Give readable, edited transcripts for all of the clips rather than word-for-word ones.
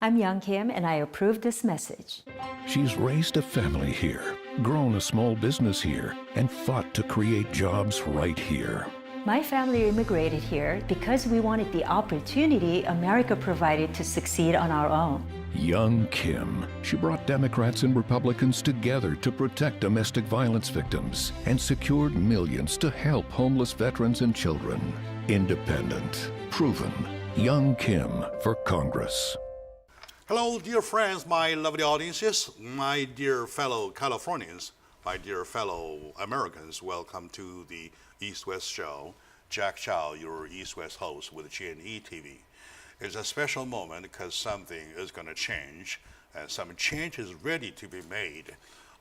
I'm Young Kim, and I approve this message. She's raised a family here, grown a small business here, and fought to create jobs right here. My family immigrated here because we wanted the opportunity America provided to succeed on our own. Young Kim. She brought Democrats and Republicans together to protect domestic violence victims and secured millions to help homeless veterans and children. Independent, proven. Young Kim for Congress. Hello, dear friends, my lovely audiences, my dear fellow Californians, my dear fellow Americans. Welcome to the East-West Show. Jack Chow, your East-West host with GNE TV. It's a special moment because something is going to change, and some change is ready to be made.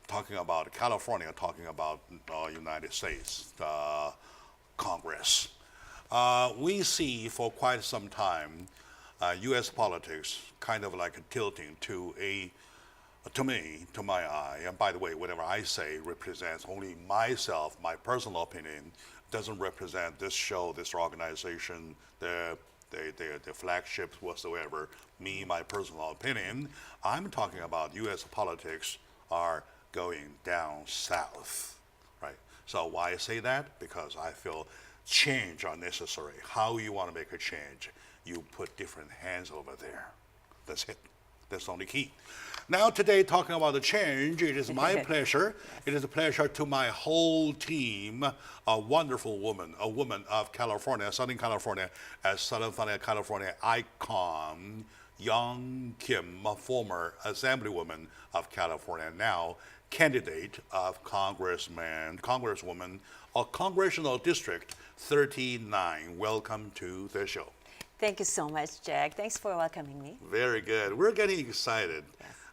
Talking about California, talking about United States, Congress. We see for quite some time U.S. politics kind of like tilting to my eye, and by the way, whatever I say represents only myself, my personal opinion, doesn't represent this show, this organization, the flagships whatsoever, me, my personal opinion. I'm talking about U.S. politics are going down south, right? So why I say that? Because I feel change are necessary. How you want to make a change? You put different hands over there. That's it. That's the only key. Now today, talking about the change, it is my pleasure. It is a pleasure to my whole team, a wonderful woman, a woman of California, Southern California, as Southern California icon, Young Kim, a former assemblywoman of California, now candidate of congresswoman of Congressional District 39. Welcome to the show. Thank you so much, Jack. Thanks for welcoming me. Very good. We're getting excited.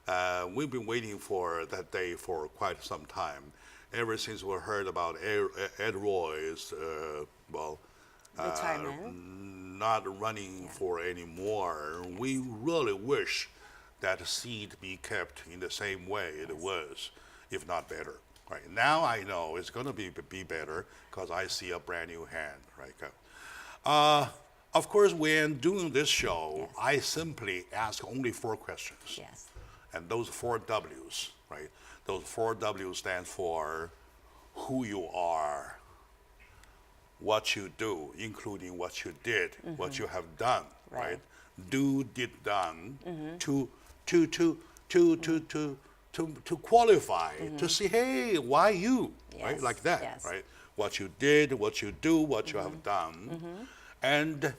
Yes. We've been waiting for that day for quite some time. Ever since we heard about Ed Roy's, retirement. Not running for anymore. We really wish that seat be kept in the same way it was, if not better. Right now, I know it's going to be better because I see a brand new hand. Right. Of course, when doing this show, yes, I simply ask only 4 questions. Yes. And those 4 W's, right? Those 4 W's stand for who you are, what you do, including what you did, mm-hmm, what you have done, right? Do, did, done, mm-hmm, to qualify, mm-hmm, to say, hey, why you, yes, right? Like that, yes, right? What you did, what you do, what, mm-hmm, you have done. Mm-hmm. And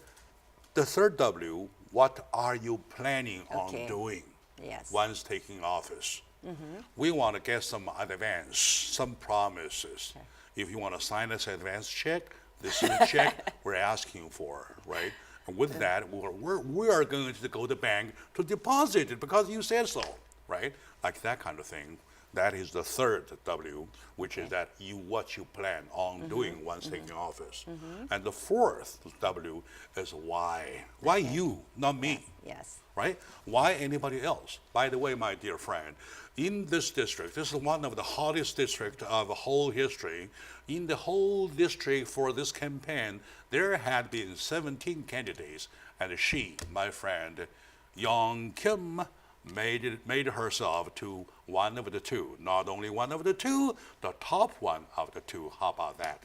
the 3rd W, what are you planning on doing, yes, once taking office? Mm-hmm. We want to get some advance, some promises. Okay. If you want to sign us an advance check, this is the check we're asking for, right? And with that, we are going to go to the bank to deposit it because you said so, right? Like that kind of thing. That is the 3rd W, which is that what you plan on, mm-hmm, doing once, mm-hmm, taking office. Mm-hmm. And the 4th W is why. Why you, not me? Yes. Right? Why anybody else? By the way, my dear friend, in this district, this is one of the hottest districts of the whole history. In the whole district for this campaign, there had been 17 candidates, and she, my friend, Young Kim, made herself to one of the 2. Not only one of the 2, the top one of the 2. How about that?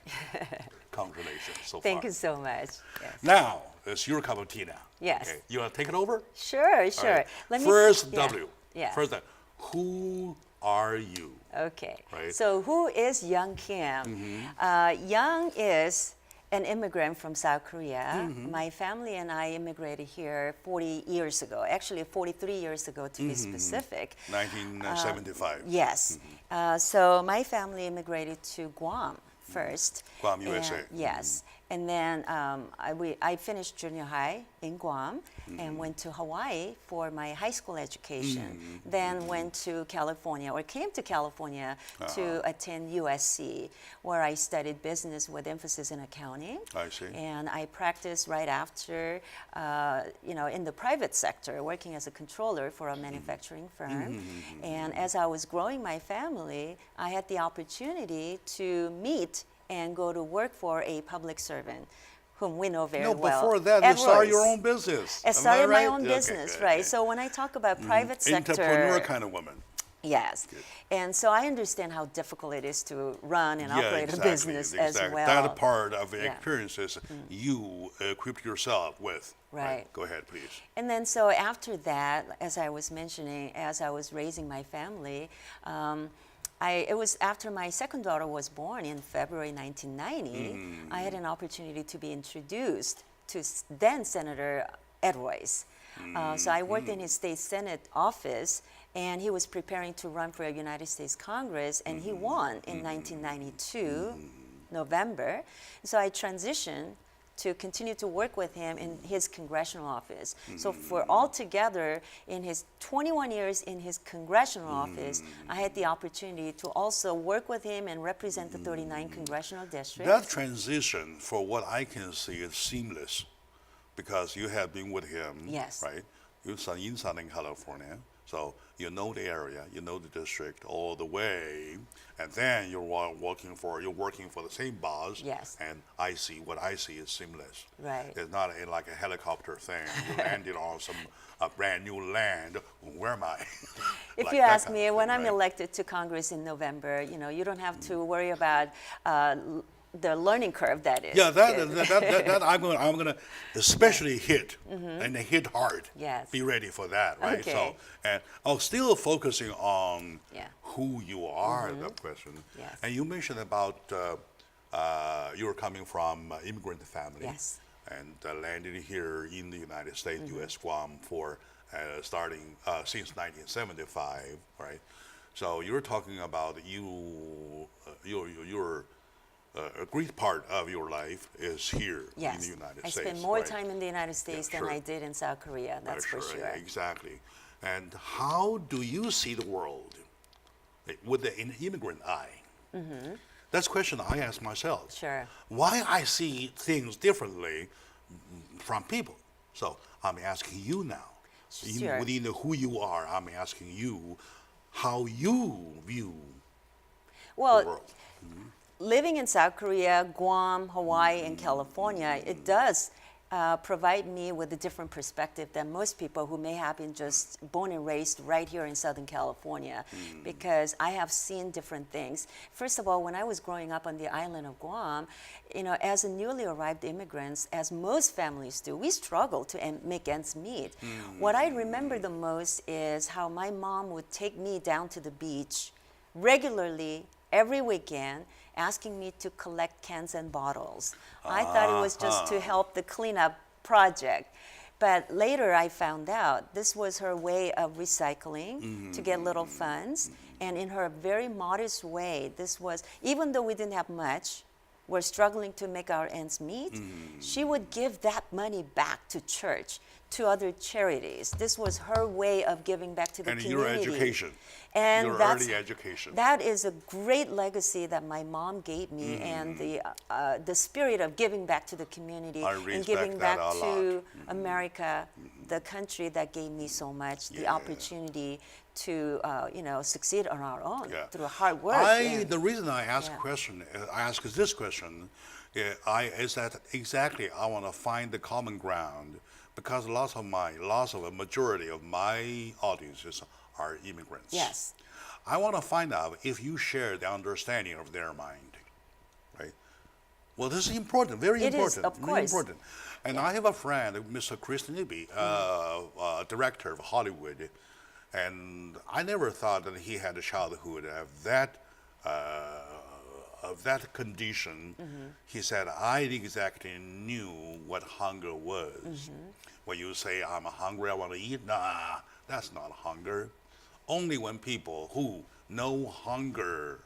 Congratulations so Thank far. you so much. Yes. Now, it's your cup of tea now. Yes. Okay. You want to take it over? Sure. Right. First W. Yeah. First, who are you? Okay. Right. So who is Young Kim? Mm-hmm. Young is an immigrant from South Korea. Mm-hmm. My family and I immigrated here 40 years ago, actually 43 years ago to, mm-hmm, be specific. 1975. Yes. Mm-hmm. So my family immigrated to Guam first. Guam, USA. Yes. And then I finished junior high in Guam, mm-hmm, and went to Hawaii for my high school education. Mm-hmm. Then went to California, or came to California, to attend USC, where I studied business with emphasis in accounting. I see. And I practiced right after, in the private sector, working as a controller for a manufacturing firm. Mm-hmm. And as I was growing my family, I had the opportunity to meet and go to work for a public servant whom we know very No, well. before that, you started your own business. I Am started my right? own Okay, business, okay, right? okay. So when I talk about private sector, Entrepreneur kind of woman. yes, and so I understand how difficult it is to run and operate a business as well. That part of the Yeah. experiences you equipped yourself with. Right. Go ahead, please. And then so after that, as I was mentioning, as I was raising my family, it was after my second daughter was born in February 1990, I had an opportunity to be introduced to then Senator Ed Royce. So I worked in his state Senate office, and he was preparing to run for a United States Congress, and he won in 1992, November. So I transitioned to continue to work with him in his congressional office. So for altogether, in his 21 years in his congressional office, I had the opportunity to also work with him and represent the 39 congressional districts. That transition, for what I can see, is seamless because you have been with him, Yes. right? You're in Southern California, so you know the area, you know the district all the way, and then you're working for the same boss. Yes. And what I see is seamless. Right. It's not like a helicopter thing. You landed on a brand new land. Where am I? If Like you that ask kind me, of when thing, I'm right? elected to Congress in November, you don't have to worry about the learning curve that is. Yeah, that I'm gonna especially hit and hit hard. Yes. Be ready for that, right? Okay. So, and I'm still focusing on Yeah. who you are. That question. Yes. And you mentioned about you were coming from immigrant family. Yes. And landed here in the United States, U.S. Guam, for starting since 1975, right? So you're talking about your a great part of your life is here Yes. in the United I States. spend more right? time in the United States than sure. I did in South Korea, that's for Sure, sure. exactly. And how do you see the world with an immigrant eye? That's a question I ask myself. Sure. Why I see things differently from people. So I'm asking you now. Sure. Within who you are, I'm asking you how you view the Well, world. living in South Korea, Guam, Hawaii, and California, it does provide me with a different perspective than most people who may have been just born and raised right here in Southern California, because I have seen different things. First of all, when I was growing up on the island of Guam, as a newly arrived immigrants, as most families do, we struggle to make ends meet. What I remember the most is how my mom would take me down to the beach regularly every weekend, asking me to collect cans and bottles. I thought it was just to help the cleanup project. But later I found out this was her way of recycling to get little funds. And in her very modest way, this was, even though we didn't have much, we're struggling to make our ends meet, she would give that money back to church, to other charities. This was her way of giving back to the And community. your education, And your that's, early education. that is a great legacy that my mom gave me, and the spirit of giving back to the community I and respect giving that back a to America, the country that gave me so much, the opportunity to succeed on our own through hard work. The reason I ask this question is that exactly I want to find the common ground, because a majority of my audiences are immigrants. Yes. I want to find out if you share the understanding of their mind, right? Well, this is important, very It important. is, of Very course. important. And I have a friend, Mr. Chris Nibby, director of Hollywood, and I never thought that he had a childhood of that condition. He said, I exactly knew what hunger was. When you say, I'm hungry, I want to eat, nah, that's not hunger. Only when people who know hunger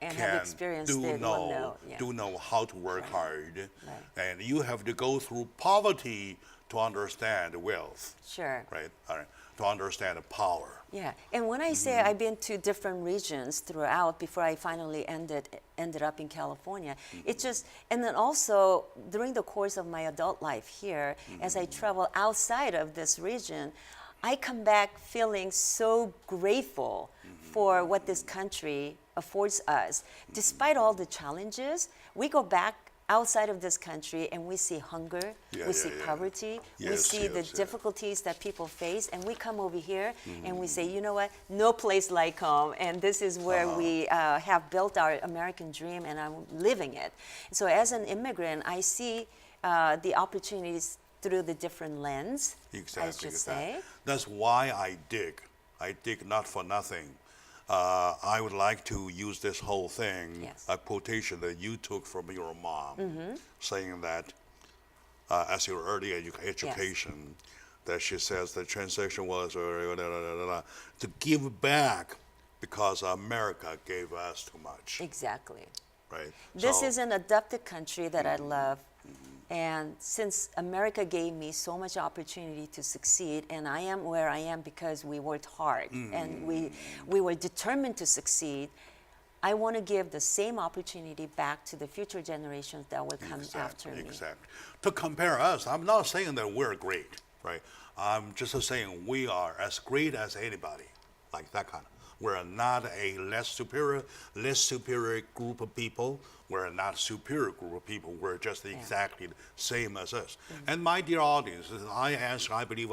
And have experienced do it, know, yeah. do know how to work hard. Right. And you have to go through poverty to understand wealth, Sure. right? All right. To understand the power. Yeah, and when I say I've been to different regions throughout before I finally ended up in California, it just, and then also during the course of my adult life here, as I travel outside of this region, I come back feeling so grateful for what this country affords us. Despite all the challenges, we go back outside of this country and we see hunger, we see poverty, we see the difficulties that people face, and we come over here and we say, you know what, no place like home, and this is where we have built our American dream, and I'm living it. So as an immigrant, I see the opportunities through the different lens, I should say. That's why I dig. I dig not for nothing. I would like to use this whole thing, a quotation that you took from your mom, saying that as your early education, that she says the transaction was to give back because America gave us too much. Exactly. Right. This is an adopted country that I love. And since America gave me so much opportunity to succeed, and I am where I am because we worked hard and we were determined to succeed, I want to give the same opportunity back to the future generations that will come after me. Exactly. To compare us, I'm not saying that we're great, right? I'm just saying we are as great as anybody, like that kind of. We're not a less superior group of people. We're not a superior group of people. We're just exactly the same as us. And my dear audience, I believe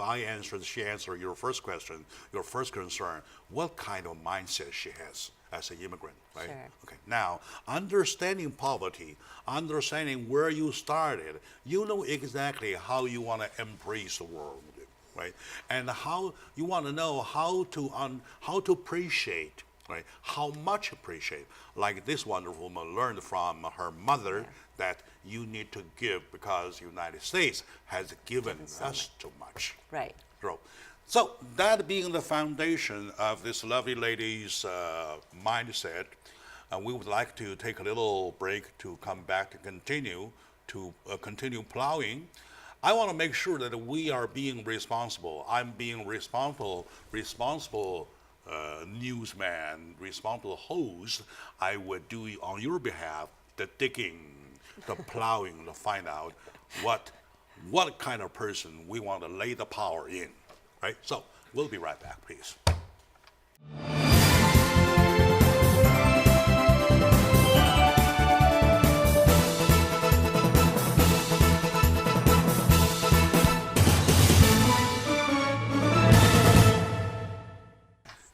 she answered your first question, your first concern, what kind of mindset she has as an immigrant, right? Sure. Okay, now, understanding poverty, understanding where you started, you know exactly how you want to embrace the world. Right, and how you want to know how to appreciate, right? How much appreciate, like this wonderful woman learned from her mother that you need to give because the United States has given us too much. Right. So that being the foundation of this lovely lady's mindset, we would like to take a little break to come back to continue plowing. I want to make sure that we are being responsible. I'm being responsible newsman, responsible host. I would do on your behalf the digging, the plowing to find out what kind of person we want to lay the power in, right? So we'll be right back, please.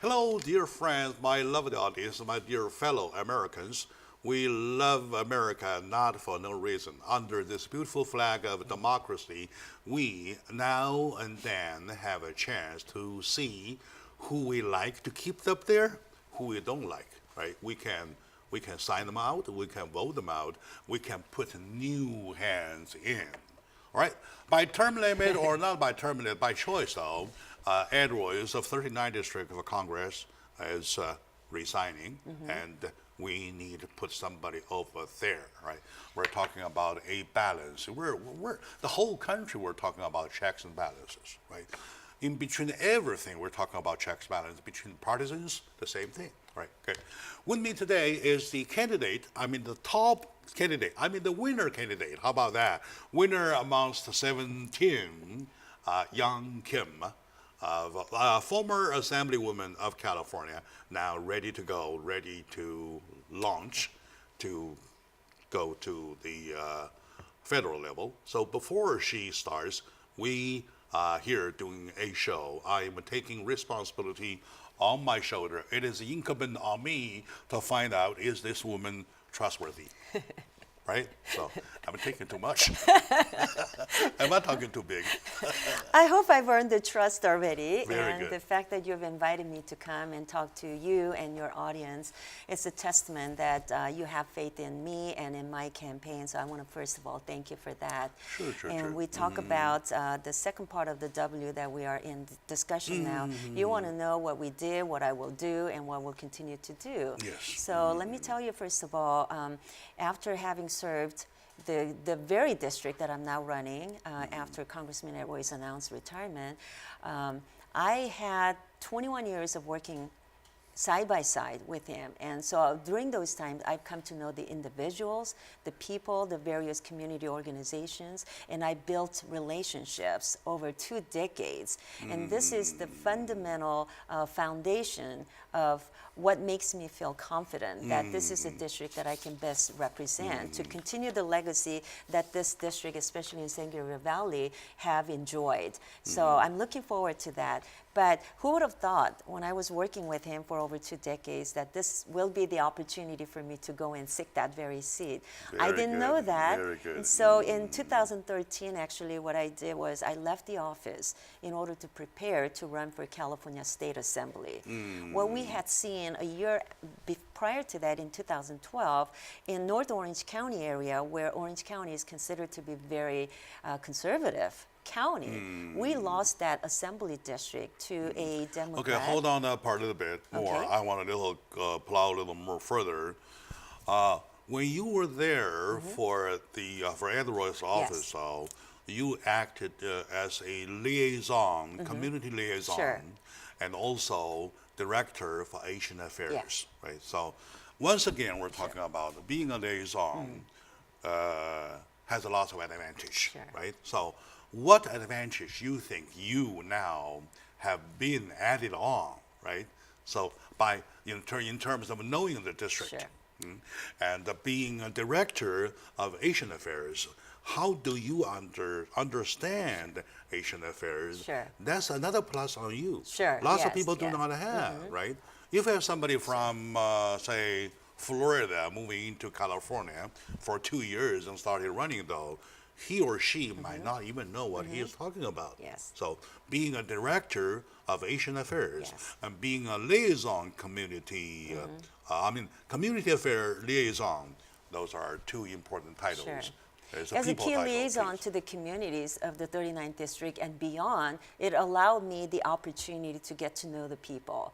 Hello, dear friends, my lovely audience, my dear fellow Americans. We love America not for no reason. Under this beautiful flag of democracy, we now and then have a chance to see who we like to keep up there, who we don't like, right? We can sign them out, we can vote them out, we can put new hands in. All right, by term limit or not by term limit, by choice though, Ed Royce of 39th District of Congress is resigning, and we need to put somebody over there, right? We're talking about a balance. We're the whole country. We're talking about checks and balances, right? In between everything, we're talking about checks and balances. Between partisans, the same thing, right? Okay. With me today is the candidate. I mean, the top candidate. I mean, the winner candidate. How about that? Winner amongst 17, Young Kim. Former Assemblywoman of California, now ready to go, ready to launch, to go to the federal level. So before she starts, we are here doing a show. I am taking responsibility on my shoulder. It is incumbent on me to find out, is this woman trustworthy? Right? So I'm taking too much. Am I talking too big? I hope I've earned the trust already. Very and good. The fact that you've invited me to come and talk to you and your audience is a testament that you have faith in me and in my campaign. So I want to first of all thank you for that. Sure. And we talk about the second part of the W that we are in discussion now. You want to know what we did, what I will do, and what we'll continue to do. Yes. So let me tell you first of all, after having served the very district that I'm now running after Congressman Ed Royce announced retirement, I had 21 years of working side by side with him. And so during those times, I've come to know the individuals, the people, the various community organizations, and I built relationships over 2 decades. And this is the fundamental foundation of what makes me feel confident that this is a district that I can best represent to continue the legacy that this district, especially in San Gabriel Valley, have enjoyed. So I'm looking forward to that. But who would have thought when I was working with him for over 2 decades that this will be the opportunity for me to go and seek that very seat? I didn't know that. Very good. And so in 2013, actually, what I did was I left the office in order to prepare to run for California State Assembly. What we had seen a year prior to that in 2012 in North Orange County area, where Orange County is considered to be very conservative county, we lost that assembly district to a Democrat. Okay, hold on that part a little bit more. Okay. I want to plow a little more further. When you were there for Ed Roy's office, so you acted as a liaison, community liaison, Sure. and also director for Asian affairs, right? So once again, we're talking about being a liaison has a lot of advantage, Sure. right? So what advantage you think you now have been added on, right? So by in terms of knowing the district Sure. and being a director of Asian affairs, how do you understand Asian affairs? Sure. That's another plus on you. Sure, Lots of yes, people do yes. not have, right? If you have somebody from, say, Florida moving into California for 2 years and started running, though, he or she might not even know what he is talking about. Yes. So being a director of Asian affairs Yes. and being a liaison community, community affair liaison, those are 2 important titles. Sure. There's As a people key title, liaison too. to the communities of the 39th district and beyond, it allowed me the opportunity to get to know the people,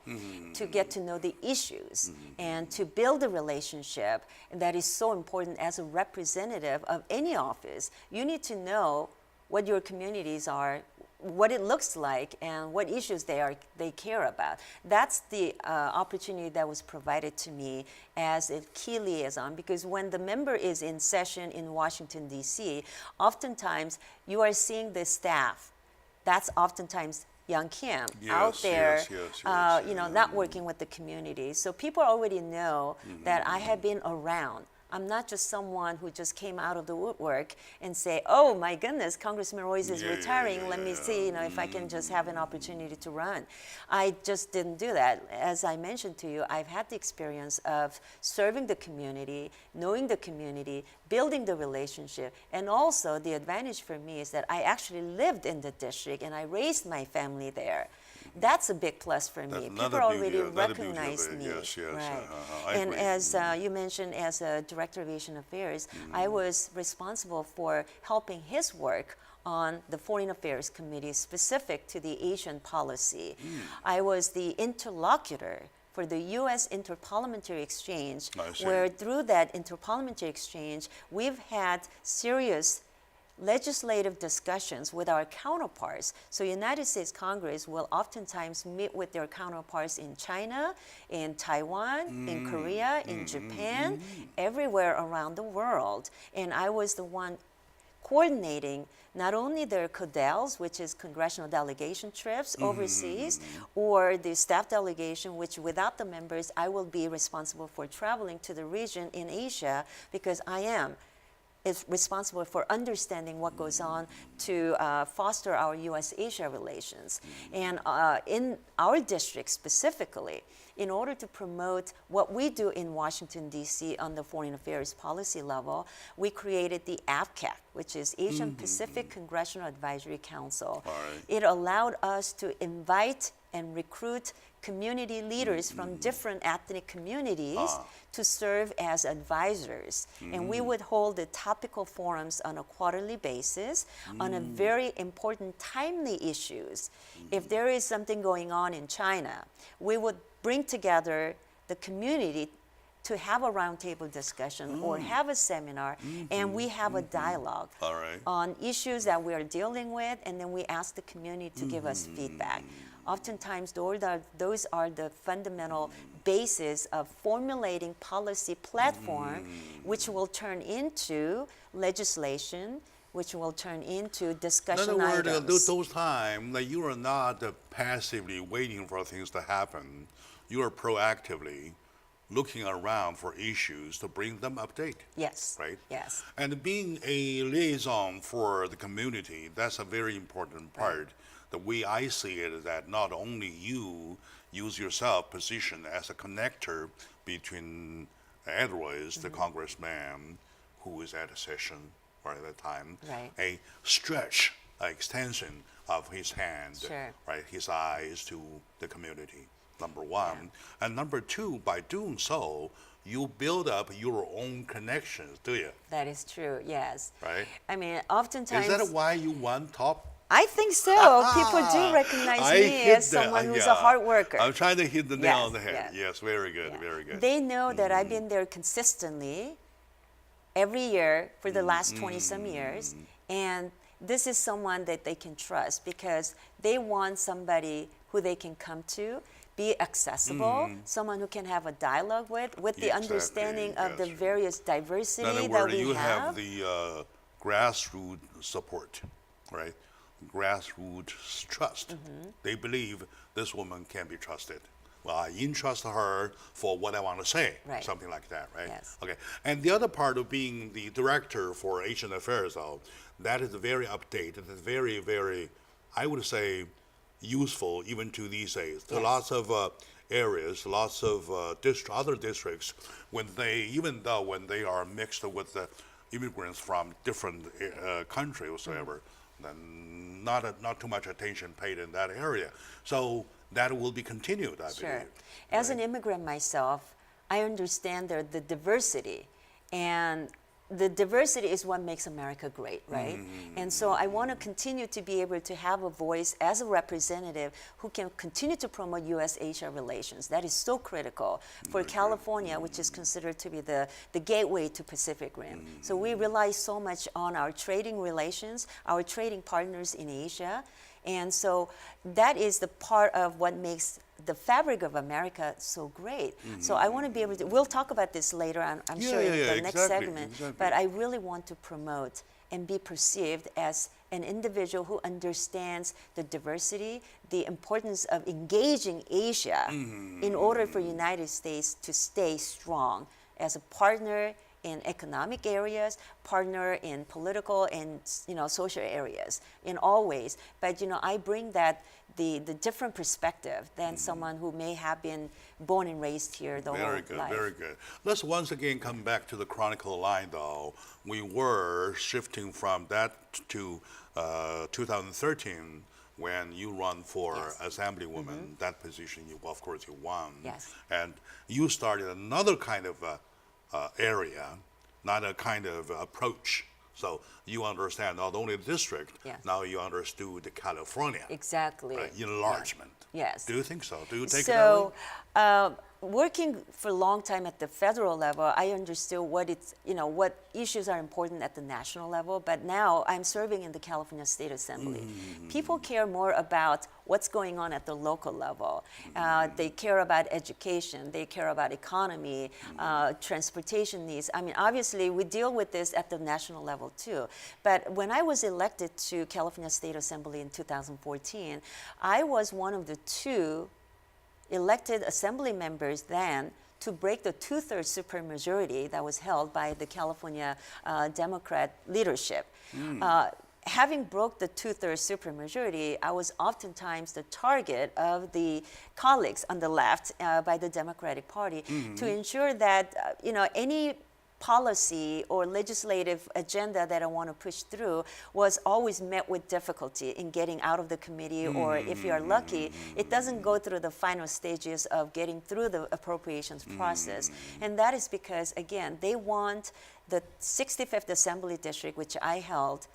to get to know the issues, and to build a relationship that is so important as a representative of any office. You need to know what your communities are, what it looks like, and what issues they care about. That's the opportunity that was provided to me as a key liaison, because when the member is in session in Washington, D.C., oftentimes you are seeing the staff. That's oftentimes Young Kim out Yes, there, yes, not working with the community. So people already know that I have been around. I'm not just someone who just came out of the woodwork and say, oh my goodness, Congressman Royce is retiring. Let me see, if I can just have an opportunity to run. I just didn't do that. As I mentioned to you, I've had the experience of serving the community, knowing the community, building the relationship, and also the advantage for me is that I actually lived in the district and I raised my family there. That's a big plus for me. That's People another already beauty of recognize it. me. Yes, yes, Right. I And agree. as you mentioned, as a director of Asian affairs, I was responsible for helping his work on the Foreign Affairs Committee specific to the Asian policy. I was the interlocutor for the U.S. Interparliamentary Exchange, I see. where through that interparliamentary exchange, we've had serious legislative discussions with our counterparts. So United States Congress will oftentimes meet with their counterparts in China, in Taiwan, in Korea, in Japan, everywhere around the world. And I was the one coordinating not only their CODELs, which is congressional delegation trips overseas, or the staff delegation, which without the members, I will be responsible for traveling to the region in Asia, because I am is responsible for understanding what goes on to foster our U.S.-Asia relations. And in our district specifically, in order to promote what we do in Washington, D.C. on the foreign affairs policy level, we created the APCAC, which is Asian Pacific Congressional Advisory Council. All right. It allowed us to invite and recruit community leaders from different ethnic communities to serve as advisors. And we would hold the topical forums on a quarterly basis on a very important, timely issues. If there is something going on in China, we would bring together the community to have a roundtable discussion or have a seminar, and we have a dialogue All right. on issues that we are dealing with, and then we ask the community to give us feedback. Oftentimes, those are the fundamental basis of formulating policy platform, which will turn into legislation, which will turn into discussion In other items. words, those times that you are not passively waiting for things to happen, you are proactively looking around for issues to bring them update. Yes. Right? Yes. And being a liaison for the community, that's a very important part. The way I see it is that not only you use yourself position as a connector between Edwards, the congressman who is at a session or at that time, Right. a stretch, extension of his hand, Sure. right, his eyes to the community, number one. And number two, by doing so, you build up your own connections, do you? That is true, yes. Right. I mean, oftentimes. Is that why you won top? I think so. People do recognize I me hit as that, someone who's yeah. a hard worker. I'm trying to hit the nail Yes, on the head. yes. Yes, very good, Yeah. very good. They know that I've been there consistently every year for the last 20 some years. And this is someone that they can trust because they want somebody who they can come to, be accessible, someone who can have a dialogue with the Exactly, understanding of the yes. various In diversity other that words, we you have. have the grassroots support, right? Grassroots trust. They believe this woman can be trusted. Well, I entrust her for what I want to say, Right. something like that, right? Yes. Okay. And the other part of being the director for Asian Affairs, though, that is very updated, it's very, very, I would say, useful even to these days. There are Yes. lots of areas, lots of other districts, when they are mixed with the immigrants from different countries whatsoever, then not too much attention paid in that area. So that will be continued, I Sure. believe. As an immigrant myself, I understand the diversity, and the diversity is what makes America great, right? And so I want to continue to be able to have a voice as a representative who can continue to promote U.S.-Asia relations. That is so critical for California, which is considered to be the gateway to Pacific Rim. So we rely so much on our trading relations, our trading partners in Asia. And so that is the part of what makes the fabric of America so great. So I want to be able to, we'll talk about this later on, I'm sure in the next exactly, segment, exactly. but I really want to promote and be perceived as an individual who understands the diversity, the importance of engaging Asia in order for United States to stay strong as a partner in economic areas, partner in political and social areas in all ways. But I bring that the different perspective than someone who may have been born and raised here the whole Very good, life. very good. Let's once again come back to the chronicle line, though. We were shifting from that to 2013 when you run for Yes. Assemblywoman. That position, of course, you won. Yes. And you started another kind of area, not a kind of approach. So you understand not only the district, Yes. now you understood California. Exactly. Right, enlargement. Yes. Do you think so? Do you take it that way? So, working for a long time at the federal level, I understood what issues are important at the national level. But now I'm serving in the California State Assembly. People care more about what's going on at the local level. They care about education. They care about economy, transportation needs. I mean, obviously, we deal with this at the national level too. But when I was elected to California State Assembly in 2014, I was one of the two elected assembly members then to break the two-thirds supermajority that was held by the California Democrat leadership. Having broke the two-thirds supermajority, I was oftentimes the target of the colleagues on the left by the Democratic Party to ensure that any policy or legislative agenda that I want to push through was always met with difficulty in getting out of the committee, or if you're lucky, it doesn't go through the final stages of getting through the appropriations process. And that is because, again, they want the 65th Assembly District, which I held,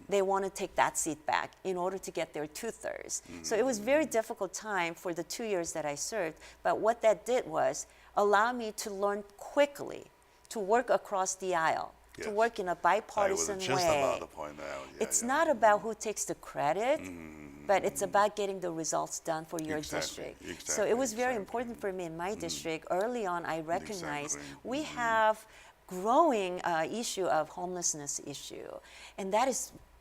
they want to take that seat back in order to get their two-thirds. So it was a very difficult time for the 2 years that I served, but what that did was allow me to learn quickly to work across the aisle, to Yes. work in a bipartisan I was just way. about to point out. Yeah, It's yeah. not about who takes the credit, but it's about getting the results done for your Exactly, district. So it was very exactly. important for me in my district. Early on, I recognized Exactly. we have growing issue of homelessness issue, and that is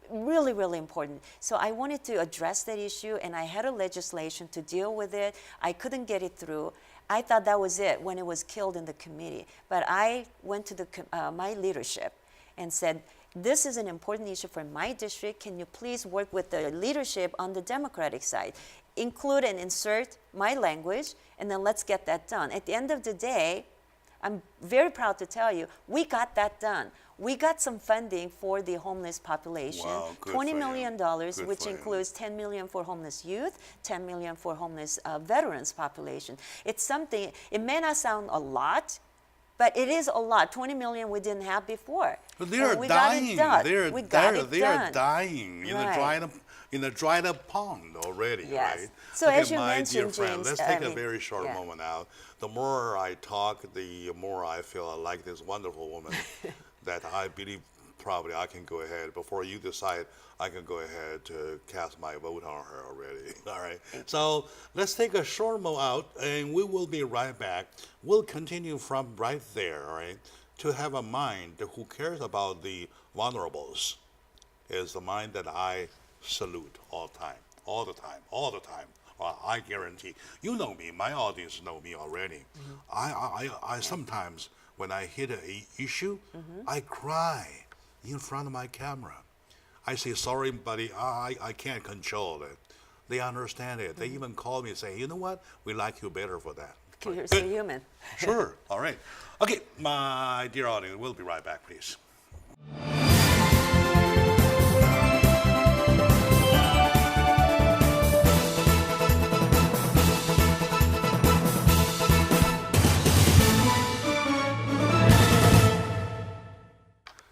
really, really important. So I wanted to address that issue, and I had a legislation to deal with it. I couldn't get it through. I thought that was it when it was killed in the committee. But I went to my leadership and said, this is an important issue for my district. Can you please work with the leadership on the Democratic side? Include and insert my language, and then let's get that done. At the end of the day, I'm very proud to tell you, we got that done. We got some funding for the homeless population, Wow, good $20 for million, you. which Good for you. includes $10 million for homeless youth, $10 million for homeless veterans population. It's something, it may not sound a lot, but it is a lot. 20 million we didn't have before. But they are And we got it dying. done. They're, We got they're, it they are done. dying Right. in a dried up pond already, Yes. right? So okay, as you my dear mentioned, friend, James, let's I take a mean, very short yeah. moment now. The more I talk, the more I feel like this wonderful woman that I believe probably I can go ahead. Before you decide, I can go ahead to cast my vote on her already. All right. So let's take a short moment out, and we will be right back. We'll continue from right there, all right? To have a mind who cares about the vulnerables is the mind that I salute all the time, all the time, all the time. I guarantee. You know me. My audience know me already. I sometimes, when I hit an issue, I cry in front of my camera. I say, sorry, buddy, I can't control it. They understand it. They even call me and say, you know what? We like you better for that. You're so human. Sure. All right. Okay, my dear audience, we'll be right back, please.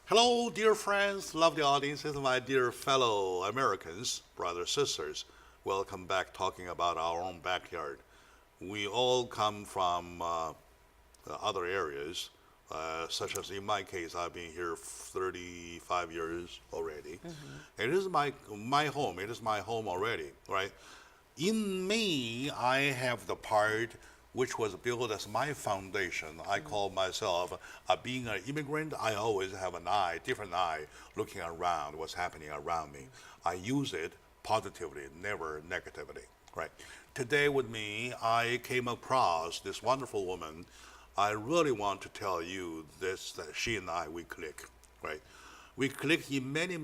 Hello, dear friends, lovely audiences, my dear fellow Americans, brothers, sisters. Welcome back talking about our own backyard. We all come from other areas, such as in my case, I've been here 35 years already. It is my home. It is my home already, right? In me, I have the part which was built as my foundation. I call myself, being an immigrant, I always have an eye, different eye, looking around what's happening around me. I use it positively, never negatively, right? Today with me, I came across this wonderful woman. I really want to tell you this, that she and I, we click, right? We click in many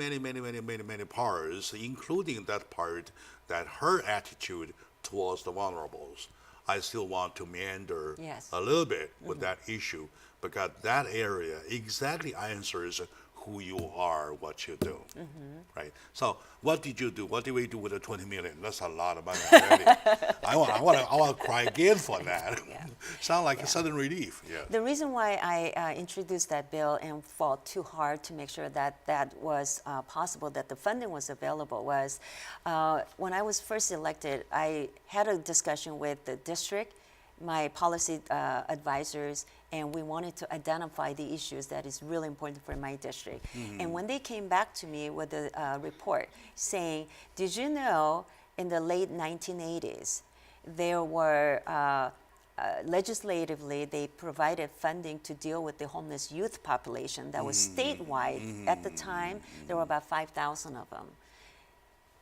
parts, including that part that her attitude towards the vulnerables. I still want to meander Yes. a little bit with that issue, because that area exactly answers who you are, what you do, right? So what did you do? What did we do with the 20 million? That's a lot of money already. I want to cry again for that. Sound like a sudden relief. Yeah. The reason why I introduced that bill and fought too hard to make sure that that was possible, that the funding was available, was when I was first elected, I had a discussion with the district, my policy advisors, and we wanted to identify the issues that is really important for my district. And when they came back to me with a report saying, did you know in the late 1980s, there were legislatively, they provided funding to deal with the homeless youth population that was statewide. At the time, there were about 5,000 of them.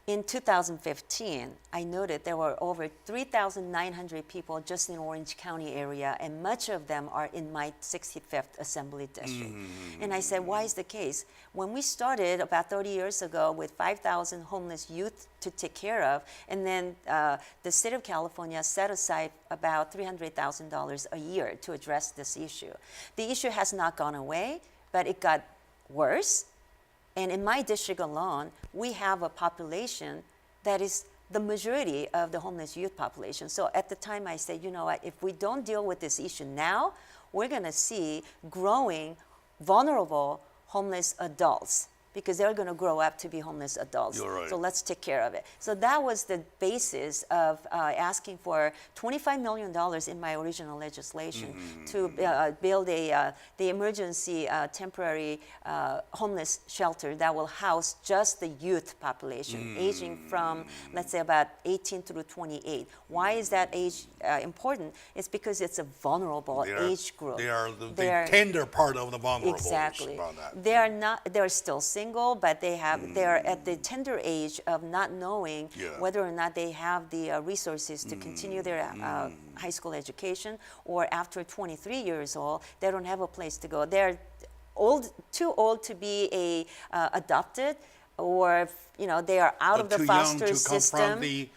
In 2015, I noted there were over 3,900 people just in Orange County area, and much of them are in my 65th Assembly District. And I said, why is the case? When we started about 30 years ago with 5,000 homeless youth to take care of, and then the state of California set aside about $300,000 a year to address this issue. The issue has not gone away, but it got worse. And in my district alone, we have a population that is the majority of the homeless youth population. So at the time I said, you know what, if we don't deal with this issue now, we're going to see growing vulnerable homeless adults because they're going to grow up to be homeless adults. You're right. So let's take care of it. So that was the basis of asking for $25 million in my original legislation to build the emergency temporary homeless shelter that will house just the youth population, aging from, let's say, about 18 through 28. Why is that age important? It's because it's a vulnerable age group. They are the tender part of the vulnerable. Exactly. They're still single, but they're at the tender age of not knowing whether or not they have the resources to continue their high school education, or after 23 years old, they don't have a place to go. They're too old to be adopted, or they are out of the foster too young to system. confront the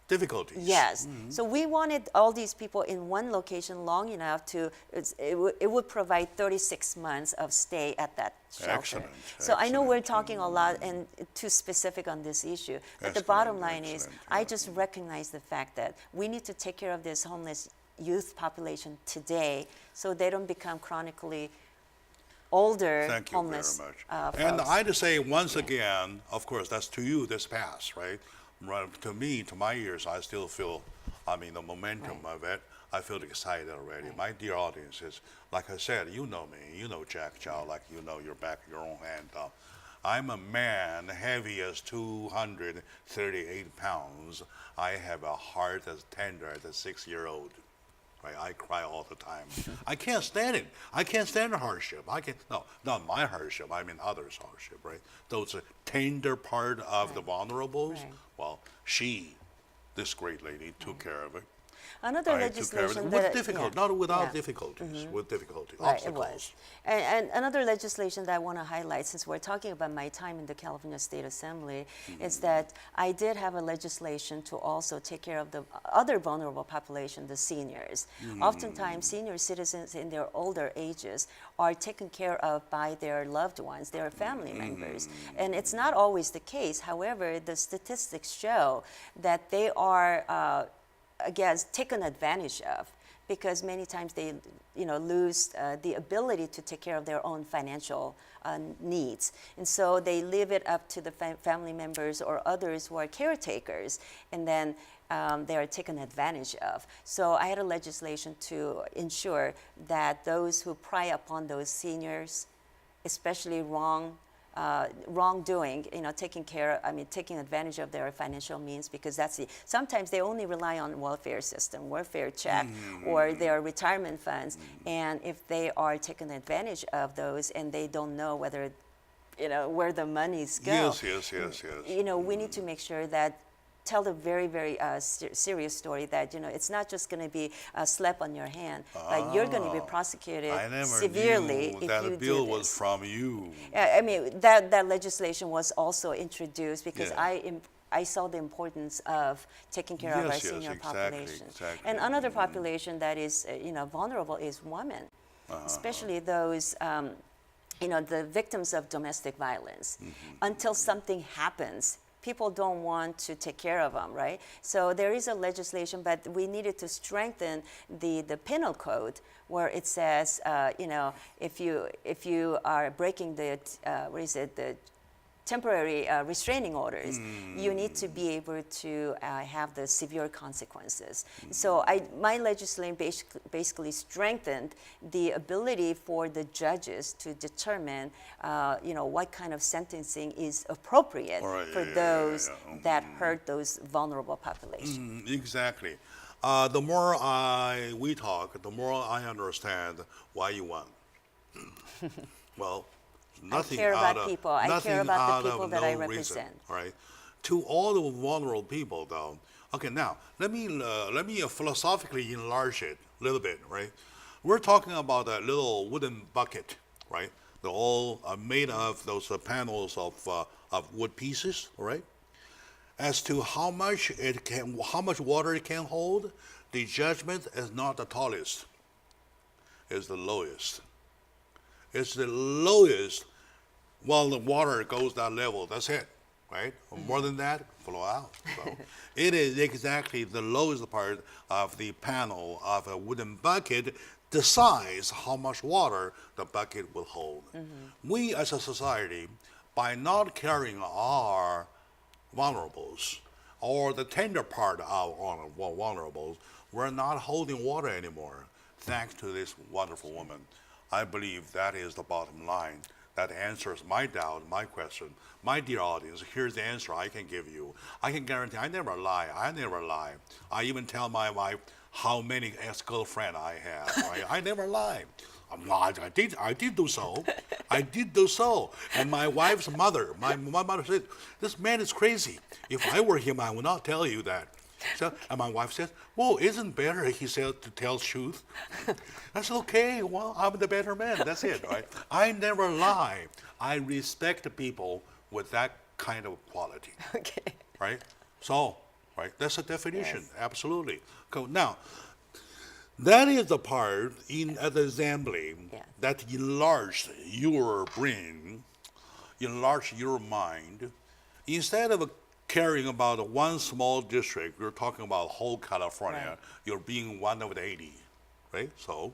difficulties. Yes. So we wanted all these people in one location long enough it would provide 36 months of stay at that shelter. Excellent. So I know we're talking a lot and too specific on this issue, but the bottom line is I just recognize the fact that we need to take care of this homeless youth population today so they don't become chronically older Thank you homeless very much. folks. And I just say once again, of course, that's to you this past, right? To me, to my ears, I still feel, the momentum of it. I feel excited already. My dear audiences, like I said, you know me, you know Jack Chow, like you know your back of your own hand. I'm a man heavy as 238 pounds. I have a heart as tender as a 6-year-old. Right? I cry all the time. I can't stand it. I can't stand the hardship. No, not my hardship. I mean others' hardship, right? Those tender part of the vulnerables. Right. Well, this great lady, took care of it. Another I took care of it legislation with that difficulty, not without difficulties, with difficulty, Right, obstacles. it was. And another legislation that I want to highlight, since we're talking about my time in the California State Assembly, is that I did have a legislation to also take care of the other vulnerable population, the seniors. Oftentimes, senior citizens in their older ages are taken care of by their loved ones, their family members. And it's not always the case. However, the statistics show that they are taken advantage of, because many times they lose the ability to take care of their own financial needs, and so they leave it up to the family members or others who are caretakers, and then they are taken advantage of. So I had a legislation to ensure that those who pry upon those seniors, especially wrongdoing, taking advantage of their financial means, because sometimes they only rely on welfare system, welfare check, or their retirement funds, and if they are taken advantage of those and they don't know whether, where the monies go. Yes. We need to make sure that tell the very, very serious story that, it's not just going to be a slap on your hand, but you're going to be prosecuted severely if that you a bill do was this. from you. That legislation was also introduced because Yeah. I saw the importance of taking care of our senior population. Exactly. And another population that is, vulnerable is women, especially those, the victims of domestic violence. Until something happens, people don't want to take care of them, right? So there is a legislation, but we needed to strengthen the penal code, where it says, if you are breaking the temporary restraining orders, you need to be able to have the severe consequences. So my legislation basically strengthened the ability for the judges to determine, what kind of sentencing is appropriate for those that hurt those vulnerable populations. Exactly. The more we talk, the more I understand why you won. Well, nothing I care about of, people. I care about the people that I represent. Reason, right? To all the vulnerable people, though. Okay, now let me philosophically enlarge it a little bit, right? We're talking about a little wooden bucket, right? They're all made of those panels of wood pieces, right? As to how much water it can hold, the judgment is not the tallest; it's the lowest. It's the lowest. Well, the water goes that level. That's it, right? More than that, flow out. So it is exactly the lowest part of the panel of a wooden bucket decides how much water the bucket will hold. We as a society by not carrying our vulnerables or the tender part of our vulnerables, we're not holding water anymore. Thanks to this wonderful woman. I believe that is the bottom line. That answers my doubt, my question. My dear audience, here's the answer I can give you. I can guarantee I never lie. I never lie. I even tell my wife how many ex-girlfriends I have. Right? I never lie. I did do so. I did do so. And my wife's mother, my mother said, this man is crazy. If I were him, I would not tell you that. So, and my wife says, well, isn't better, he said, to tell truth? I said, okay, well, I'm the better man. That's it, right? I never lie. I respect people with that kind of quality. Okay. Right? So, right, that's a definition, Yes. absolutely. Now, that is the part at the assembly Yeah. that enlarged your brain, enlarged your mind. Instead of caring about one small district, you're talking about whole California. Right. You're being one of the 80, right? So,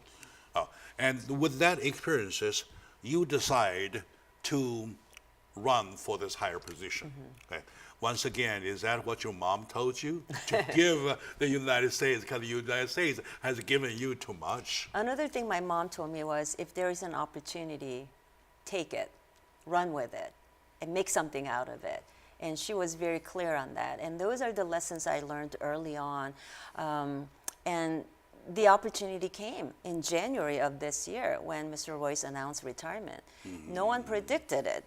and with that experiences, you decide to run for this higher position. Okay. Once again, is that what your mom told you? To give the United States, because the United States has given you too much. Another thing my mom told me was, if there is an opportunity, take it, run with it, and make something out of it. And she was very clear on that. And those are the lessons I learned early on. And the opportunity came in January of this year when Mr. Royce announced retirement. No one predicted it,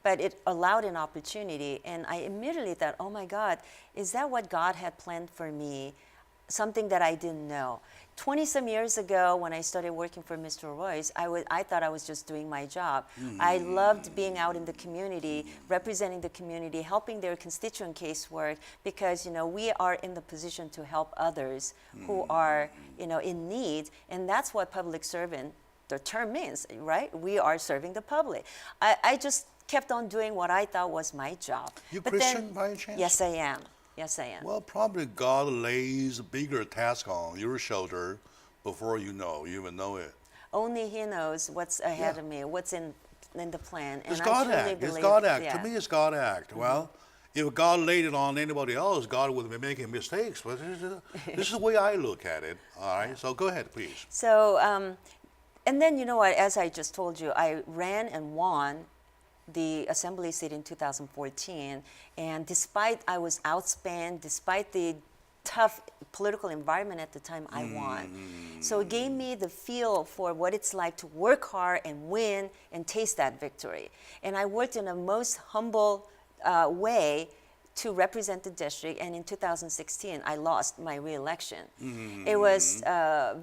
but it allowed an opportunity. And I immediately thought, oh my God, is that what God had planned for me? Something that I didn't know. 20-some years ago, when I started working for Mr. Royce, I thought I was just doing my job. I loved being out in the community, representing the community, helping their constituent casework, because we are in the position to help others who are in need, and that's what public servant, the term means, right? We are serving the public. I just kept on doing what I thought was my job. You But Christian by chance? Yes, I am. Yes, I am. Well, probably God lays a bigger task on your shoulder before you even know it. Only He knows what's ahead of me, what's in the plan. It's I God truly act. It's believe- God act. yeah. To me, it's God act. Well, if God laid it on anybody else, God would be making mistakes. But this is the way I look at it. All right. So go ahead, please. So, and then you know what? As I just told you, I ran and won the assembly seat in 2014, and despite I was outspent, despite the tough political environment at the time, I won. So it gave me the feel for what it's like to work hard and win and taste that victory. And I worked in a most humble way to represent the district, and in 2016, I lost my re-election. It was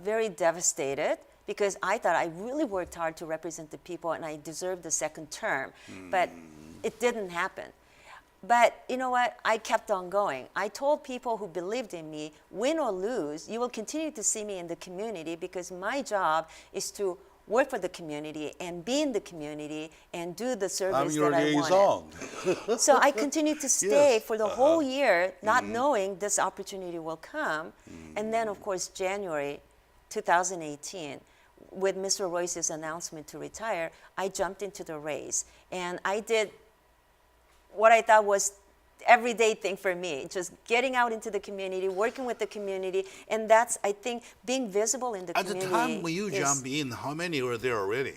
very devastated, because I thought I really worked hard to represent the people and I deserved the second term, but it didn't happen. But you know what? I kept on going. I told people who believed in me, win or lose, you will continue to see me in the community, because my job is to work for the community and be in the community and do the service that I wanted. So I continued to stay for the whole year, not knowing this opportunity will come. And then, of course, January 2018, with Mr. Royce's announcement to retire, I jumped into the race. And I did what I thought was everyday thing for me, just getting out into the community, working with the community. And that's, I think, being visible in the community. At the time when you jumped in, how many were there already?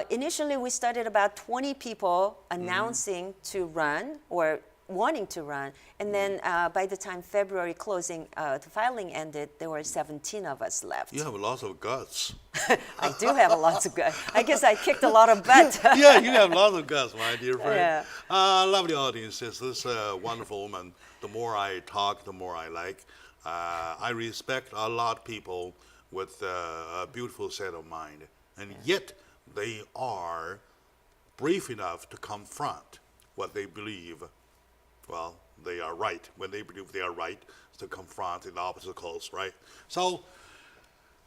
Initially, we started about 20 people announcing to run or wanting to run. And then by the time February closing, the filing ended, there were 17 of us left. You have lots of guts. I do have a lot of guts. I guess I kicked a lot of butt. Yeah, you have lots of guts, my dear friend. Yeah. Lovely audience. This wonderful woman, the more I talk, the more I like. I respect a lot of people with a beautiful set of mind. And yet they are brave enough to confront what they believe. Well, they are right. When they believe they are right, to confront the obstacles, right? So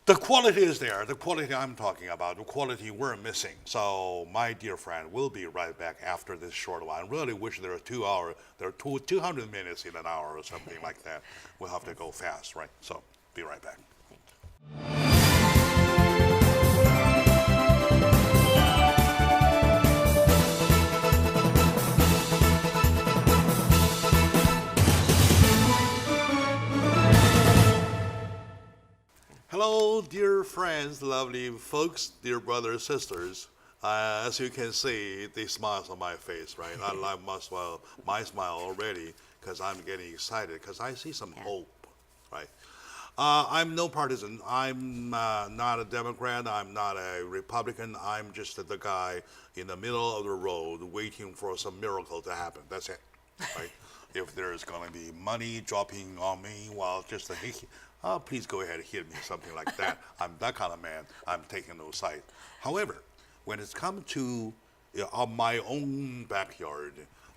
the quality is there. The quality I'm talking about, the quality we're missing. So my dear friend, we'll be right back after this short while. I really wish there are 200 minutes in an hour or something like that. We'll have to go fast, right? So be right back. Hello, dear friends, lovely folks, dear brothers, sisters. As you can see, the smiles on my face, right? I like my smile already because I'm getting excited because I see some hope, right? I'm no partisan. I'm not a Democrat. I'm not a Republican. I'm just the guy in the middle of the road waiting for some miracle to happen. That's it, right? If there's going to be money dropping on me, well, just a please go ahead and hit me, something like that. I'm that kind of man. I'm taking no side. However, when it's come to my own backyard,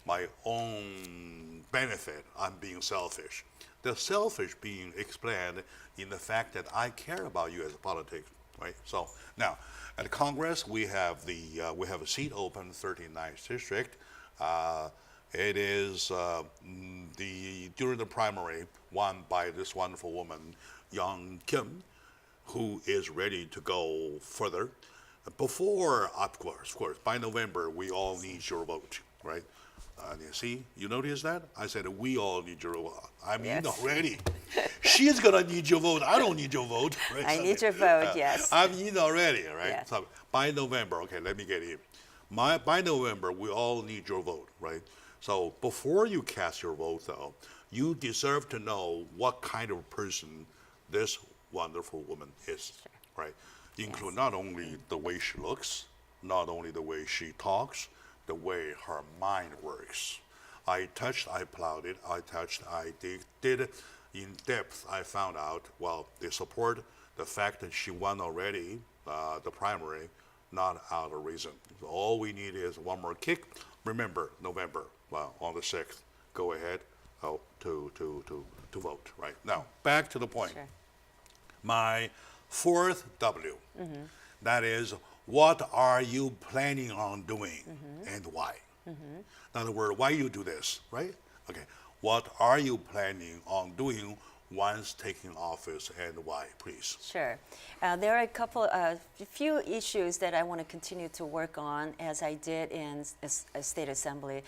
my own benefit, I'm being selfish. The selfish being explained in the fact that I care about you as a politics, right? So now, at Congress, we have a seat open, 39th district. It is during the primary won by this wonderful woman, Young Kim, who is ready to go further. Before, of course, by November, we all need your vote, right? You notice that? I said, we all need your vote. I mean, already. She's going to need your vote. I don't need your vote. Right? I need your vote, yes. I mean, already, right? Yes. So by November, okay, let me get in. By November, we all need your vote, right? So before you cast your vote, though, you deserve to know what kind of person this wonderful woman is, right? Include not only the way she looks, not only the way she talks, the way her mind works. I touched, I plowed it, I did in depth. I found out, well, they support the fact that she won already the primary, not out of reason. So all we need is one more kick. Remember, November, well, on the 6th, go ahead to vote, right? Now, back to the point. Sure. My fourth W, that is, what are you planning on doing and why? In other words, why you do this, right? Okay, what are you planning on doing once taking office and why, please? Sure. There are a few issues that I want to continue to work on as I did in a state assembly.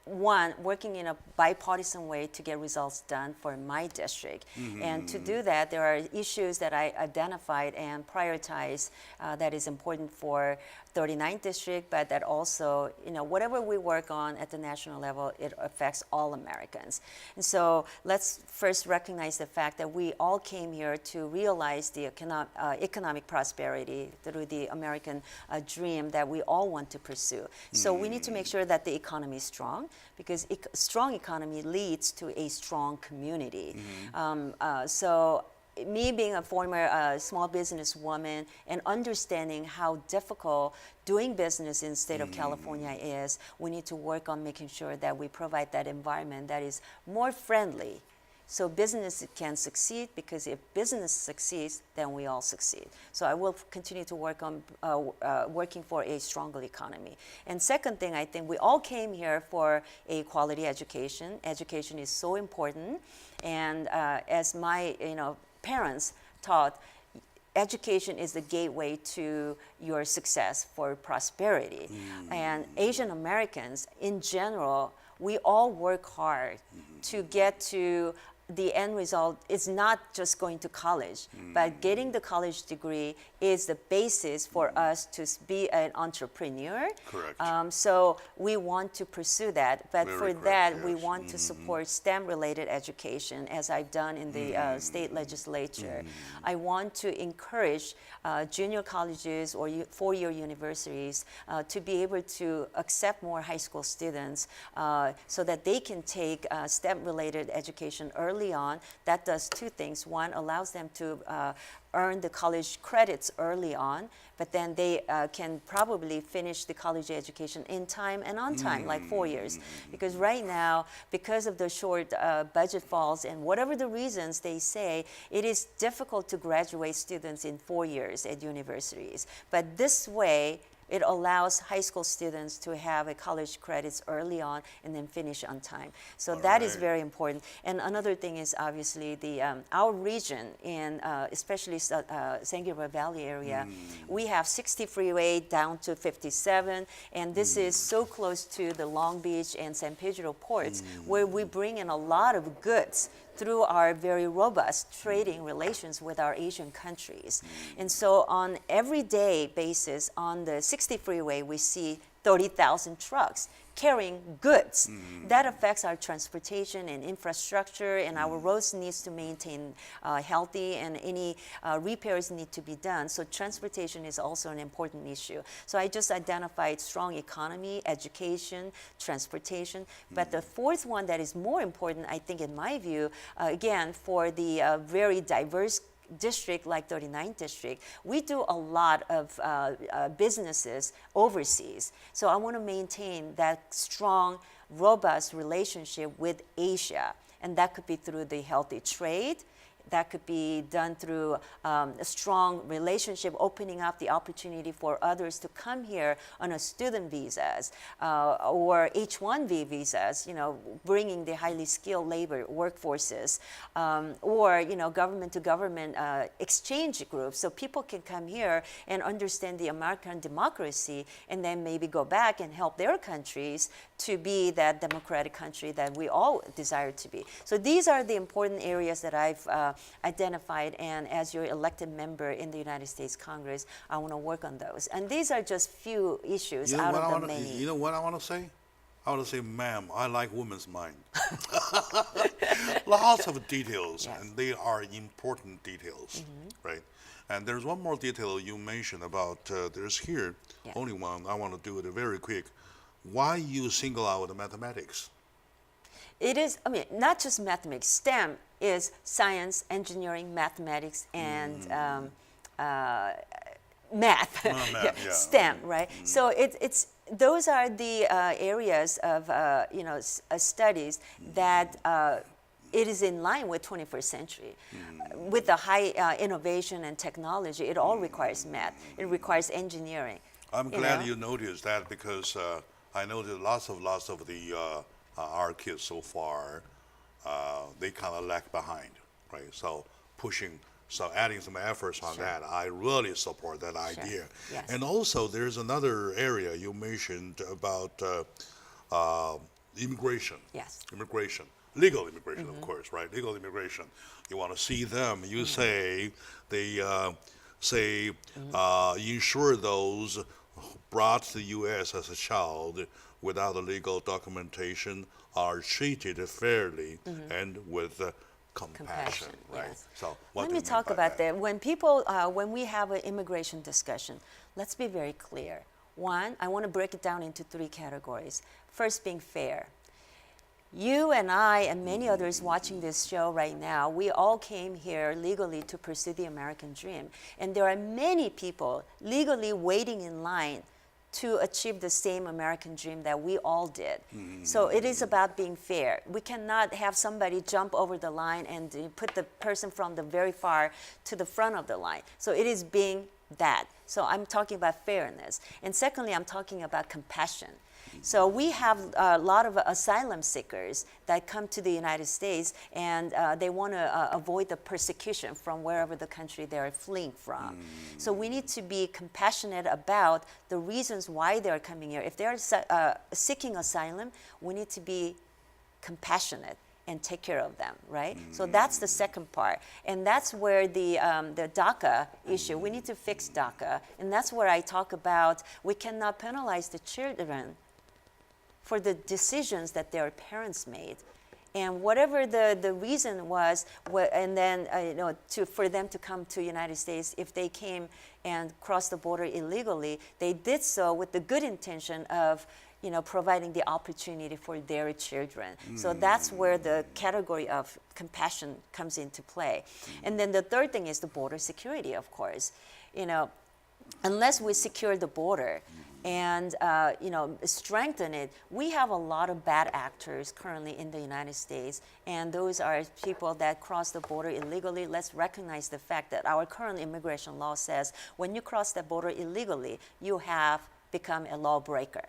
One, working in a bipartisan way to get results done for my district. And to do that, there are issues that I identified and prioritized that is important for 39th district, but that also, whatever we work on at the national level, it affects all Americans. And so let's first recognize the fact that we all came here to realize the economic prosperity through the American dream that we all want to pursue. So we need to make sure that the economy is strong, because strong economy leads to a strong community. So me being a former small business woman and understanding how difficult doing business in the state of California is, we need to work on making sure that we provide that environment that is more friendly so business can succeed, because if business succeeds, then we all succeed. So I will continue to work on working for a stronger economy. And second thing, I think we all came here for a quality education. Education is so important. And as my parents taught, education is the gateway to your success for prosperity. And Asian Americans in general, we all work hard to get to the end result. Is not just going to college, but getting the college degree is the basis for us to be an entrepreneur. Correct. So we want to pursue that, but Very for correct, that, we yes. want to support STEM-related education, as I've done in the state legislature. I want to encourage junior colleges or four-year universities to be able to accept more high school students so that they can take STEM-related education early on. That does two things. One, allows them to earn the college credits early on, but then they can probably finish the college education in time and on time, like 4 years. Because right now, because of the short budget falls and whatever the reasons they say, it is difficult to graduate students in 4 years at universities. But this way, it allows high school students to have a college credits early on and then finish on time. So that is very important. And another thing is obviously the our region in especially San Gabriel Valley area, we have 60 freeway down to 57, and this is so close to the Long Beach and San Pedro ports, where we bring in a lot of goods through our very robust trading relations with our Asian countries. And so on everyday basis on the 60 freeway, we see 30,000 trucks carrying goods. That affects our transportation and infrastructure, and our roads needs to maintain healthy, and any repairs need to be done. So transportation is also an important issue. So I just identified strong economy, education, transportation. But the fourth one that is more important, I think in my view, again, for the very diverse district like 39th district, we do a lot of businesses overseas. So I want to maintain that strong, robust relationship with Asia. And that could be through the healthy trade. That could be done through a strong relationship, opening up the opportunity for others to come here on a student visas or H-1B visas, bringing the highly skilled labor workforces, or, government to government exchange groups. So people can come here and understand the American democracy and then maybe go back and help their countries to be that democratic country that we all desire to be. So these are the important areas that I've identified, and as your elected member in the United States Congress, I want to work on those. And these are just few issues out of the many. You know what I want to say? I want to say, ma'am, I like women's mind. Lots of details, Yes. and they are important details, right? And there's one more detail you mentioned about, there's here, Yeah. only one, I want to do it very quick. Why you single out the mathematics? It is, not just mathematics. STEM is science, engineering, mathematics, and math. Math, yeah. STEM, right? So it's those are the areas of studies that it is in line with 21st century. With the high innovation and technology, it all requires math. It requires engineering. I'm glad you noticed that, because I know that lots of the our kids so far, they kind of lag behind, right? So adding some efforts on that, I really support that idea. Yes. And also, there's another area you mentioned about immigration. Yes. Immigration, legal immigration, of course, right? Legal immigration. You want to see them. You say they ensure those brought to the U.S. as a child without a legal documentation are treated fairly and with compassion, right? Yes. So what Let do me you mean talk by about that. When people, when we have an immigration discussion, let's be very clear. One, I want to break it down into three categories. First, being fair. You and I and many others watching this show right now, we all came here legally to pursue the American dream. And there are many people legally waiting in line to achieve the same American dream that we all did. So it is about being fair. We cannot have somebody jump over the line and put the person from the very far to the front of the line. So it is being that. So I'm talking about fairness. And secondly, I'm talking about compassion. So we have a lot of asylum seekers that come to the United States, and they want to avoid the persecution from wherever the country they're fleeing from. So we need to be compassionate about the reasons why they're coming here. If they're seeking asylum, we need to be compassionate and take care of them, right? So that's the second part. And that's where the DACA issue, we need to fix DACA. And that's where I talk about we cannot penalize the children for the decisions that their parents made. And whatever the reason was, and then for them to come to United States, if they came and crossed the border illegally, they did so with the good intention of providing the opportunity for their children. So that's where the category of compassion comes into play. And then the third thing is the border security, of course. Unless we secure the border and strengthen it, we have a lot of bad actors currently in the United States, and those are people that cross the border illegally. Let's recognize the fact that our current immigration law says when you cross the border illegally, you have become a lawbreaker.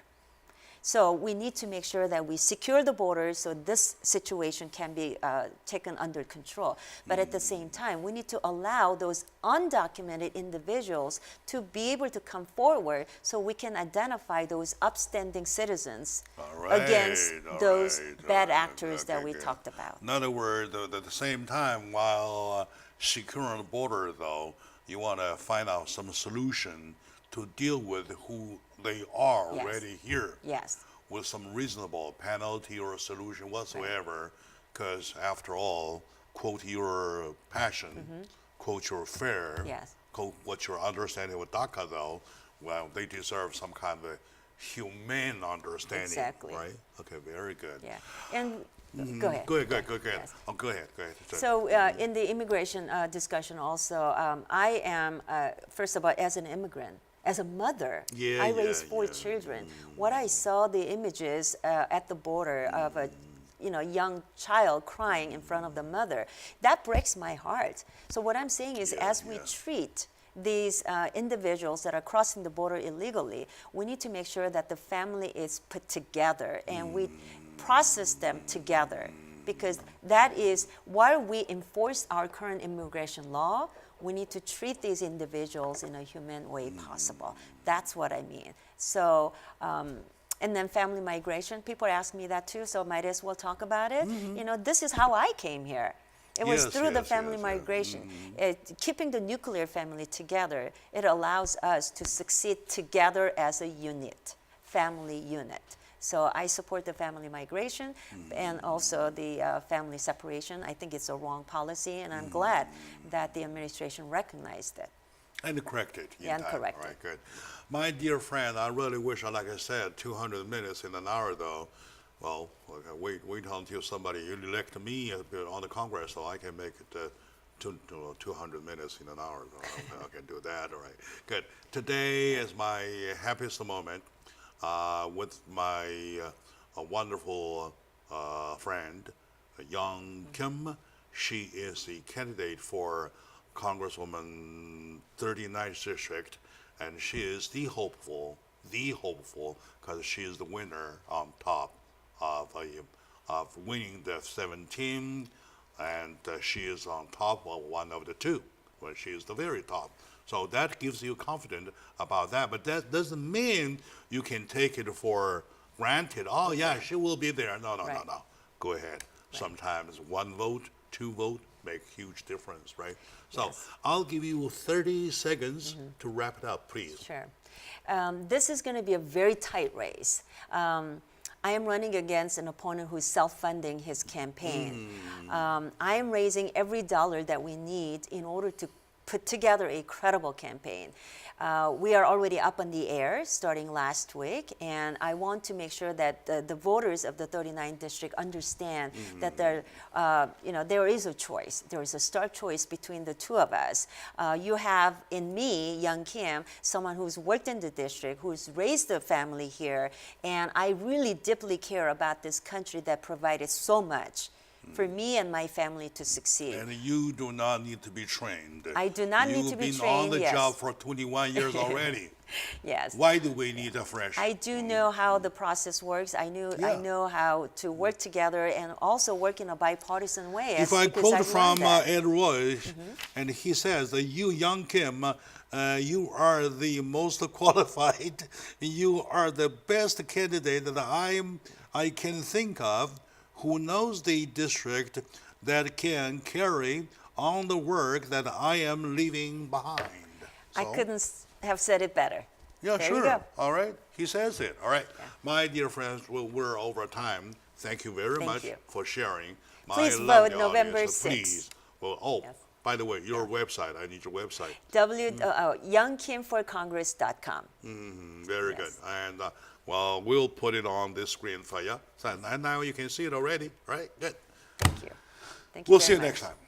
So we need to make sure that we secure the borders so this situation can be taken under control. But at the same time, we need to allow those undocumented individuals to be able to come forward so we can identify those upstanding citizens against those bad actors that we talked about. In other words, at the same time, while securing the border, though, you want to find out some solution to deal with who they are already here. Yes. With some reasonable penalty or solution whatsoever, because after all, quote your passion, quote your fear, quote what your understanding with DACA, though, well, they deserve some kind of humane understanding. Exactly. Right? Okay, very good. Yeah. And go ahead. Go ahead. Yes. Oh, go ahead. So in the immigration discussion also, I am, first of all, as an immigrant, as a mother, I raised four children. What I saw the images at the border of a young child crying in front of the mother, that breaks my heart. So what I'm saying is as we treat these individuals that are crossing the border illegally, we need to make sure that the family is put together and we process them together, because that is, while we enforce our current immigration law, we need to treat these individuals in a humane way possible. That's what I mean. So, and then family migration, people ask me that too, so might as well talk about it. This is how I came here. It was through the family migration. Keeping the nuclear family together, it allows us to succeed together as a unit, family unit. So I support the family migration and also the family separation. I think it's a wrong policy, and I'm glad that the administration recognized it. And corrected. And corrected. All right, good. My dear friend, I really wish, like I said, 200 minutes in an hour, though. Well, okay, wait until somebody elect me on the Congress so I can make it 200 minutes in an hour. So I can do that. All right, good. Today is my happiest moment with my wonderful friend, Young Kim. She is the candidate for Congresswoman 39th District, and she is the hopeful, because she is the winner on top of winning the 17, and she is on top of one of the two, when she is the very top. So that gives you confidence about that, but that doesn't mean you can take it for granted. Oh yeah, she will be there. No. Go ahead. Right. Sometimes one vote, two vote make huge difference, right? So I'll give you 30 seconds to wrap it up, please. Sure. This is going to be a very tight race. I am running against an opponent who's self-funding his campaign. I am raising every dollar that we need in order to put together a credible campaign. We are already up on the air starting last week, and I want to make sure that the voters of the 39th district understand that there is a choice. There is a stark choice between the two of us. You have in me, Young Kim, someone who's worked in the district, who's raised a family here, and I really deeply care about this country that provided so much for me and my family to succeed. And you do not need to be trained. I do not need to be trained, You've been on the job for 21 years already. Yes. Why do we need a fresh? I do know how the process works. I know how to work together and also work in a bipartisan way. If I quote from Ed Royce, and he says, you, Young Kim, you are the most qualified, you are the best candidate that I can think of, who knows the district that can carry on the work that I am leaving behind. So, I couldn't have said it better. Yeah, there sure. You go. All right. He says it. All right. Yeah. My dear friends, we're over time. Thank you very much for sharing. Please vote November 6th. Please. Well, by the way, your website. I need your website. youngkimforcongress.com. Very good. And well, we'll put it on this screen for you. And now you can see it already, right? Good. Thank you. We'll see you next time.